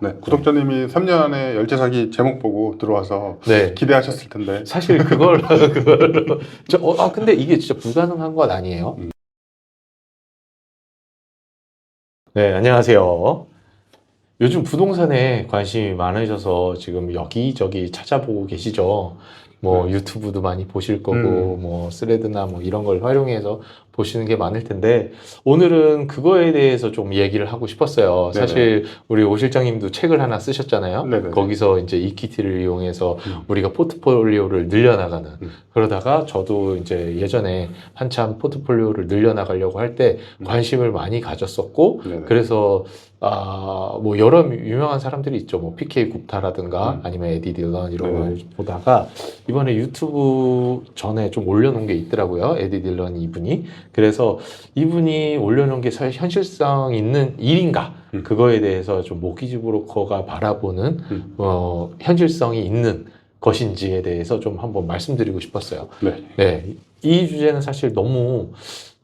네, 구독자님이 3년 안에 열차 사기 제목 보고 들어와서 네. 기대하셨을 텐데. 사실 그걸로 근데 이게 진짜 불가능한 건 아니에요. 네, 안녕하세요. 요즘 부동산에 관심이 많으셔서 지금 여기저기 찾아보고 계시죠. 뭐 유튜브도 많이 보실 거고 뭐 스레드나 뭐 이런 걸 활용해서 보시는 게 많을 텐데 오늘은 그거에 대해서 좀 얘기를 하고 싶었어요. 네네. 사실 우리 오 실장님도 책을 하나 쓰셨잖아요. 네네. 거기서 이제 이퀴티를 이용해서 우리가 포트폴리오를 늘려나가는 그러다가 저도 이제 예전에 한참 포트폴리오를 늘려나가려고 할 때 관심을 많이 가졌었고 네네. 그래서 뭐 여러 유명한 사람들이 있죠. 뭐 PK 굽타라든가 아니면 에디 딜런 이런 걸 보다가 이번에 유튜브 전에 좀 올려놓은 게 있더라고요. 에디 딜런 이분이. 그래서 이분이 올려놓은 게 현실성 있는 일인가? 그거에 대해서 좀 모기지 브로커가 바라보는 현실성이 있는 것인지에 대해서 좀 한번 말씀드리고 싶었어요. 네. 네, 이 주제는 사실 너무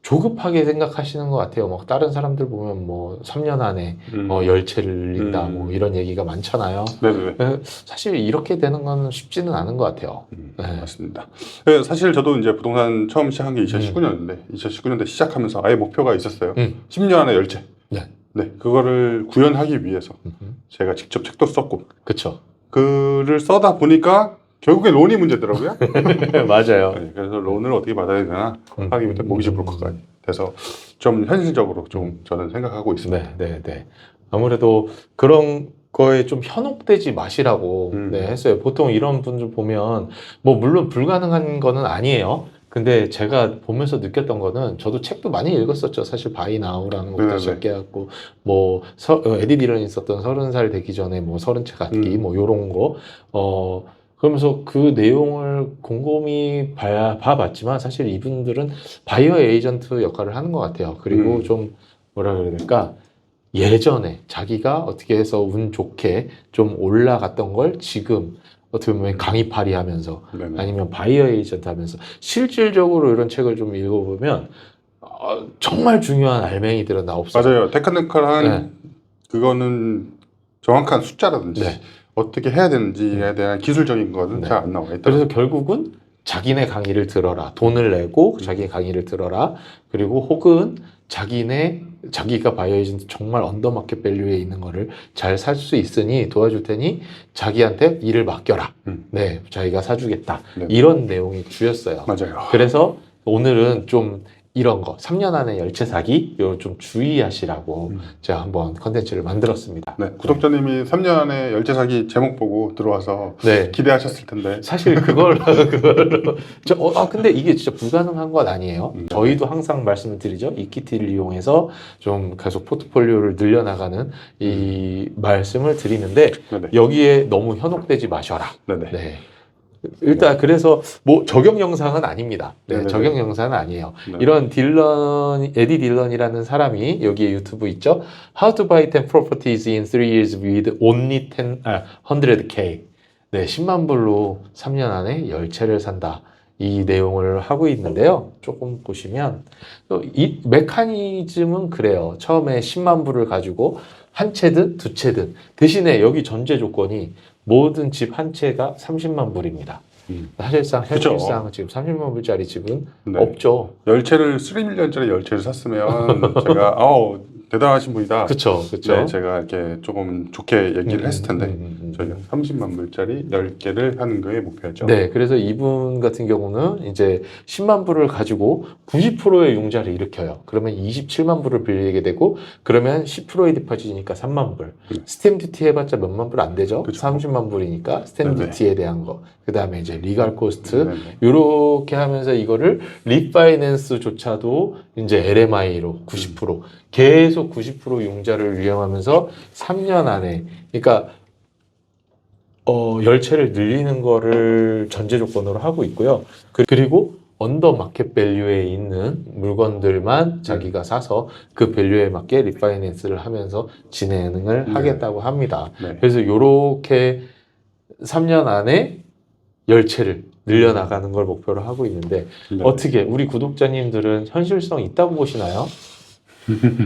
조급하게 생각하시는 것 같아요. 뭐 다른 사람들 보면 뭐 3년 안에 열채를 늘린다 뭐 이런 얘기가 많잖아요. 네네. 사실 이렇게 되는 건 쉽지는 않은 것 같아요. 네. 맞습니다. 네, 사실 저도 이제 부동산 처음 시작한 게 2019년인데 2019년대 시작하면서 아예 목표가 있었어요. 10년 안에 열채. 네. 네, 그거를 구현하기 위해서 제가 직접 책도 썼고 그쵸. 글을 써다 보니까 결국에 론이 문제더라고요. 맞아요. 네, 그래서 론을 어떻게 받아야 되나 하기 위해 모기지 브로커가 돼서 좀 현실적으로 좀 저는 생각하고 있습니다. 네. 아무래도 그런 거에 좀 현혹되지 마시라고 네, 했어요. 보통 이런 분들 보면 뭐 물론 불가능한 거는 아니에요. 근데 제가 보면서 느꼈던 거는 저도 책도 많이 읽었었죠. 사실 바이 나우라는 것부터 시작해갖고 뭐 에디 딜런이 썼던 30살 되기 전에 뭐 30채 갖기 뭐 요런 거 그러면서 그 내용을 곰곰이 봐봤지만 사실 이분들은 바이어 에이전트 역할을 하는 것 같아요. 그리고 좀 뭐라 그래야 될까? 예전에 자기가 어떻게 해서 운 좋게 좀 올라갔던 걸 지금 어떻게 보면 강의팔이 하면서 아니면 바이어 에이전트 하면서 실질적으로 이런 책을 좀 읽어보면 정말 중요한 알맹이들은 다 없어요. 맞아요. 테크니컬한 그거는 정확한 숫자라든지 어떻게 해야 되는지에 대한 기술적인 거는 잘 안 나와요. 그래서 결국은 자기네 강의를 들어라. 돈을 내고 자기의 강의를 들어라. 그리고 혹은 자기가 바이오 에이전트 정말 언더마켓 밸류에 있는 거를 잘 살 수 있으니 도와줄 테니 자기한테 일을 맡겨라. 네, 자기가 사주겠다. 이런 내용이 주였어요. 맞아요. 그래서 오늘은 좀 이런 거 3년 안에 열채 사기 이거 좀 주의하시라고 제가 한번 컨텐츠를 만들었습니다. 네, 구독자님이 3년 안에 열차 사기 제목 보고 들어와서 기대하셨을 텐데. 사실 그걸로 근데 이게 진짜 불가능한 건 아니에요. 저희도 항상 말씀을 드리죠. 이퀴티를 이용해서 좀 계속 포트폴리오를 늘려나가는 이 말씀을 드리는데 여기에 너무 현혹되지 마셔라. 네. 일단 그래서 뭐 적용 영상은 아닙니다. 네, 적용 영상은 아니에요. 이런 에디 딜런이라는 사람이 여기에 유튜브 있죠. How to buy 10 properties in 3 years with only 100K. 네, 10만 불로 3년 안에 10채를 산다. 이 내용을 하고 있는데요. 조금 보시면 이 메커니즘은 그래요. 처음에 10만 불을 가지고 한 채든 두 채든 대신에 여기 전제 조건이 모든 집 한 채가 30만 불입니다. 사실상 현실상 지금 30만 불짜리 집은 없죠. 10채를 3밀리언짜리 10채를 샀으면 제가 대단하신 분이다. 그쵸. 네, 제가 이렇게 조금 좋게 얘기를 했을 텐데 저희가 30만 불짜리 10개를 하는 거에 목표였죠. 네, 그래서 이분 같은 경우는 이제 10만 불을 가지고 90%의 융자를 일으켜요. 그러면 27만 불을 빌리게 되고 그러면 10%의 디파짓이니까 3만 불. 스탬프 듀티 해봤자 몇만 불 안 되죠. 30만 불이니까 스탬프 듀티에 대한 거. 그 다음에 이제 리갈 코스트 이렇게 하면서 이거를 리파이낸스조차도 이제 LMI로 90% 계속 90% 융자를 이용하면서 3년 안에 그러니까 열채를 늘리는 거를 전제 조건으로 하고 있고요. 그리고 언더 마켓 밸류에 있는 물건들만 자기가 사서 그 밸류에 맞게 리파이낸스를 하면서 진행을 하겠다고 합니다. 그래서 이렇게 3년 안에 열채를 늘려나가는 걸 목표로 하고 있는데 어떻게 우리 구독자님들은 현실성 있다고 보시나요?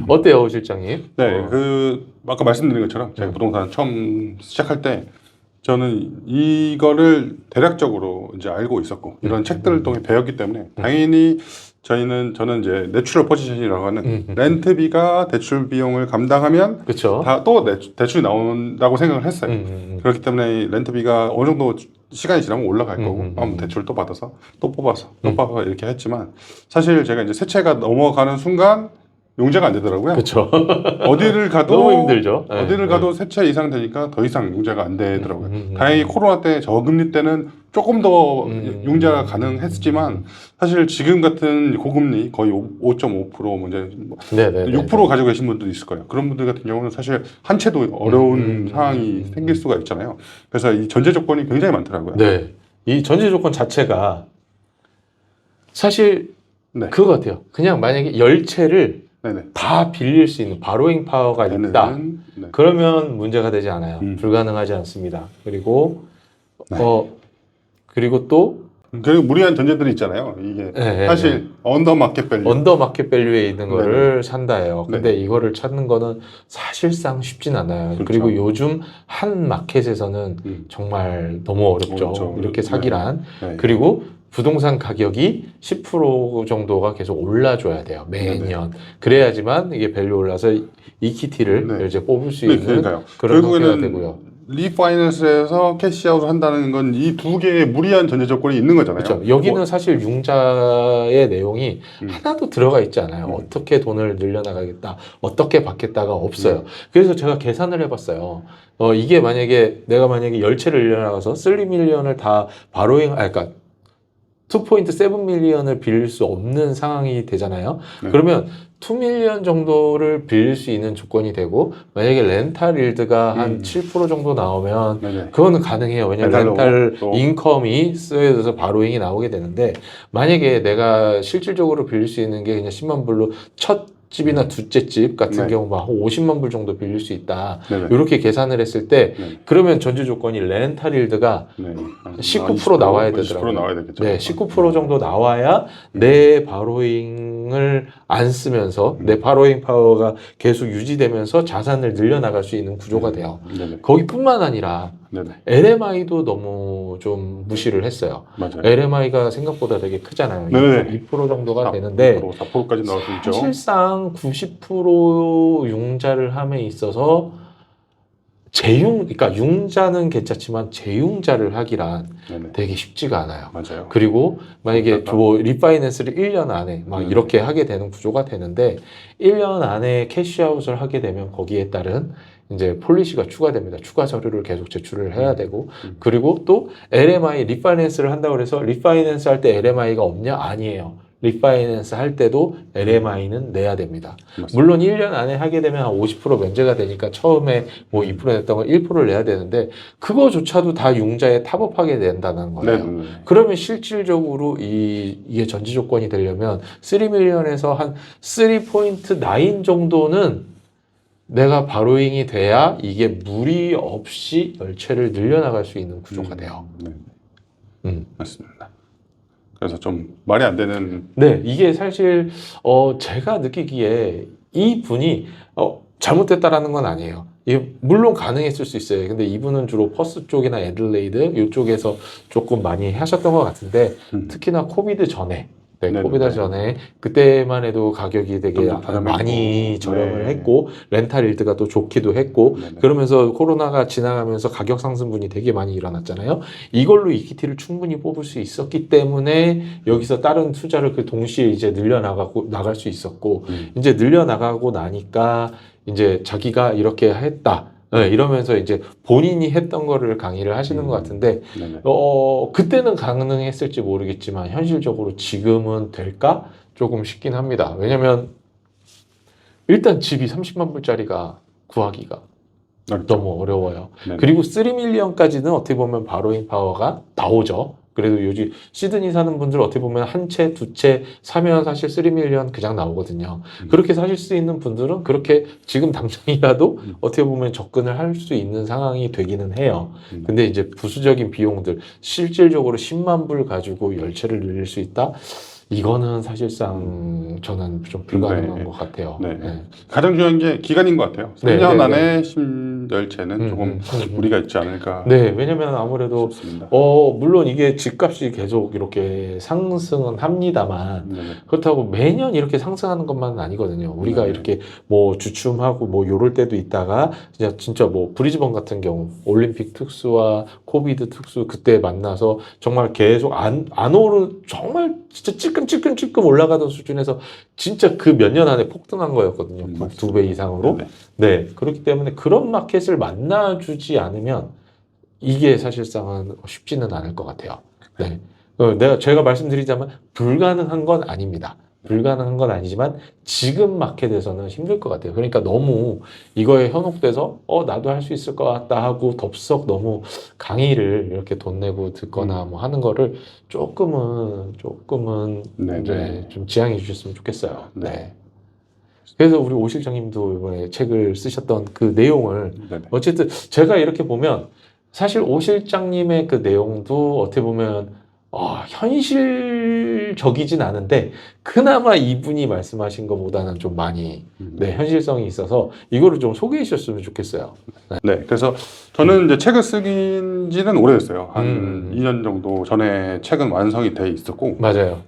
어때요, 오 실장님? 네, 그 아까 말씀드린 것처럼 제가 부동산 처음 시작할 때 저는 이거를 대략적으로 이제 알고 있었고 이런 책들을 통해 배웠기 때문에 당연히 저는 이제 내추럴 포지션이라고 하는 렌트비가 대출 비용을 감당하면 그렇죠. 다 또 대출이 나온다고 생각을 했어요. 그렇기 때문에 렌트비가 어느 정도 시간이 지나면 올라갈 거고 아무 대출 또 받아서 또 뽑아서 이렇게 했지만 사실 제가 이제 세 채가 넘어가는 순간 용자가 안 되더라고요. 그렇죠. 어디를 가도 너무 힘들죠. 네, 어디를 네. 가도 세 채 이상 되니까 더 이상 융자가 안 되더라고요. 다행히 코로나 때 저금리 때는 조금 더 융자가 가능했지만 사실 지금 같은 고금리 거의 5.5% 이제 네네. 6% 가지고 계신 분들도 있을 거예요. 그런 분들 같은 경우는 사실 한 채도 어려운 상황이 생길 수가 있잖아요. 그래서 이 전제 조건이 굉장히 많더라고요. 네. 이 전제 조건 자체가 사실 네. 그거 같아요. 그냥 만약에 10채를 네네. 다 빌릴 수 있는 바로잉 파워가 있다. 네. 그러면 문제가 되지 않아요. 불가능하지 않습니다. 그리고 그리고 또 그리고 무리한 전제들이 있잖아요. 이게 사실 언더 마켓 밸류. 언더 마켓 밸류에 있는 거를 산다예요. 근데 네. 이거를 찾는 거는 사실상 쉽진 않아요. 그렇죠. 그리고 요즘 한 마켓에서는 정말 너무 어렵죠. 어렵죠. 이렇게 사기란. 네. 그리고 부동산 가격이 10% 정도가 계속 올라줘야 돼요. 매년. 그래야지만 이게 밸류 올라서 이퀴티를 이제 뽑을 수 있는 그러니까요. 그런 형태가 결국에는 되고요. 리파이낸스에서 캐시아웃을 한다는 건 이 두 개의 무리한 전제 조건이 있는 거잖아요. 그렇죠. 여기는 사실 융자의 내용이 하나도 들어가 있지 않아요. 어떻게 돈을 늘려나가겠다, 어떻게 받겠다가 없어요. 그래서 제가 계산을 해봤어요. 이게 내가 만약에 10채를 늘려나가서 3밀리언을 다 그러니까 2.7밀리언을 빌릴 수 없는 상황이 되잖아요. 그러면 2밀리언 정도를 빌릴 수 있는 조건이 되고 만약에 렌탈 일드가 한 7% 정도 나오면 그거는 가능해요. 왜냐하면 렌탈 인컴이 쓰여져서 바로잉이 나오게 되는데 만약에 내가 실질적으로 빌릴 수 있는 게 그냥 10만 불로 첫 집이나 둘째 집 같은 경우 막 50만 불 정도 빌릴 수 있다. 이렇게 계산을 했을 때 그러면 전제 조건이 렌탈 일드가 19% 나와야 되더라고요. 20% 나와야 되겠죠. 네, 19% 정도 나와야 내 바로잉을 안 쓰면서 내 바로잉 파워가 계속 유지되면서 자산을 늘려나갈 수 있는 구조가 돼요. 거기뿐만 아니라 LMI도 너무 좀 무시를 했어요. 맞아요. LMI가 생각보다 되게 크잖아요. 2% 정도가 되는데 4%까지 나올 수 있죠. 사실상 90% 융자를 함에 있어서 그러니까 융자는 괜찮지만 재융자를 하기란 되게 쉽지가 않아요. 맞아요. 그리고 만약에 리파이낸스를 1년 안에 막 이렇게 하게 되는 구조가 되는데 1년 안에 캐시아웃을 하게 되면 거기에 따른 이제 폴리시가 추가됩니다. 추가 서류를 계속 제출을 해야 되고 그리고 또 LMI 리파이낸스를 한다고 해서 리파이낸스 할 때 LMI가 없냐? 아니에요. 리파이낸스 할 때도 LMI는 내야 됩니다. 맞습니다. 물론 1년 안에 하게 되면 한 50% 면제가 되니까 처음에 뭐 2% 냈던 걸 1%를 내야 되는데 그거조차도 다 융자에 탑업하게 된다는 거예요. 그러면 실질적으로 이게 전제 조건이 되려면 3밀리언에서 한 3.9 정도는 내가 바로잉이 돼야 이게 무리 없이 열채를 늘려나갈 수 있는 구조가 돼요. 맞습니다. 그래서 좀 말이 안 되는. 네, 이게 사실 제가 느끼기에 이 분이 잘못됐다라는 건 아니에요. 이게 물론 가능했을 수 있어요. 근데 이분은 주로 퍼스 쪽이나 애들레이드 이쪽에서 조금 많이 하셨던 것 같은데 특히나 코비드 전에 코비드 전에 그때만 해도 가격이 되게 많이 저렴을 했고 렌탈 일드가 또 좋기도 했고 그러면서 코로나가 지나가면서 가격 상승분이 되게 많이 일어났잖아요. 이걸로 이퀴티를 충분히 뽑을 수 있었기 때문에 여기서 다른 투자를 그 동시에 이제 나갈 수 있었고 이제 늘려나가고 나니까 이제 자기가 이렇게 했다. 이러면서 이제 본인이 했던 거를 강의를 하시는 것 같은데 그때는 가능했을지 모르겠지만 현실적으로 지금은 될까? 조금 쉽긴 합니다. 왜냐면 일단 집이 30만 불짜리가 구하기가 너무 어려워요. 그리고 3밀리언까지는 어떻게 보면 바로잉 파워가 나오죠. 그래도 요즘 시드니 사는 분들 어떻게 보면 한 채, 두 채 사면 사실 3밀리언 그냥 나오거든요. 그렇게 사실 수 있는 분들은 그렇게 지금 당장이라도 어떻게 보면 접근을 할 수 있는 상황이 되기는 해요. 근데 이제 부수적인 비용들, 실질적으로 10만 불 가지고 10채를 늘릴 수 있다? 이거는 사실상 저는 좀 불가능한 네. 것 같아요. 네. 네. 가장 중요한 게 기간인 것 같아요. 네, 3년 네, 안에 신열체는 조금 무리가 있지 않을까 네, 왜냐면 아무래도 싶습니다. 물론 이게 집값이 계속 이렇게 상승은 합니다만 네. 그렇다고 매년 이렇게 상승하는 것만은 아니거든요. 우리가 네. 이렇게 뭐 주춤하고 뭐 요럴 때도 있다가 진짜 뭐 브리즈번 같은 경우 올림픽 특수와 코비드 특수 그때 만나서 정말 계속 안 오르 정말 진짜 찔끔찔끔 올라가던 수준에서 진짜 그 몇 년 안에 폭등한 거였거든요. 두 배 이상으로. 네. 네, 그렇기 때문에 그런 마켓을 만나주지 않으면 이게 사실상은 쉽지는 않을 것 같아요. 네. 제가 말씀드리자면 불가능한 건 아닙니다. 불가능한 건 아니지만 지금 마켓에서는 힘들 것 같아요. 그러니까 너무 이거에 현혹돼서 나도 할 수 있을 것 같다 하고 덥석 너무 강의를 이렇게 돈 내고 듣거나 뭐 하는 거를 조금은 네, 이제 네. 좀 지양해 주셨으면 좋겠어요. 네. 네. 그래서 우리 오 실장님도 이번에 책을 쓰셨던 그 내용을 네. 네. 어쨌든 제가 이렇게 보면 사실 오 실장님의 그 내용도 어떻게 보면 현실적이진 않은데 그나마 이분이 말씀하신 것보다는 좀 많이 현실성이 있어서 이거를 좀 소개해 주셨으면 좋겠어요. 네, 그래서 저는 이제 책을 쓰긴 지는 오래됐어요. 한 2년 2년 정도 전에 책은 완성이 돼 있었고 맞아요.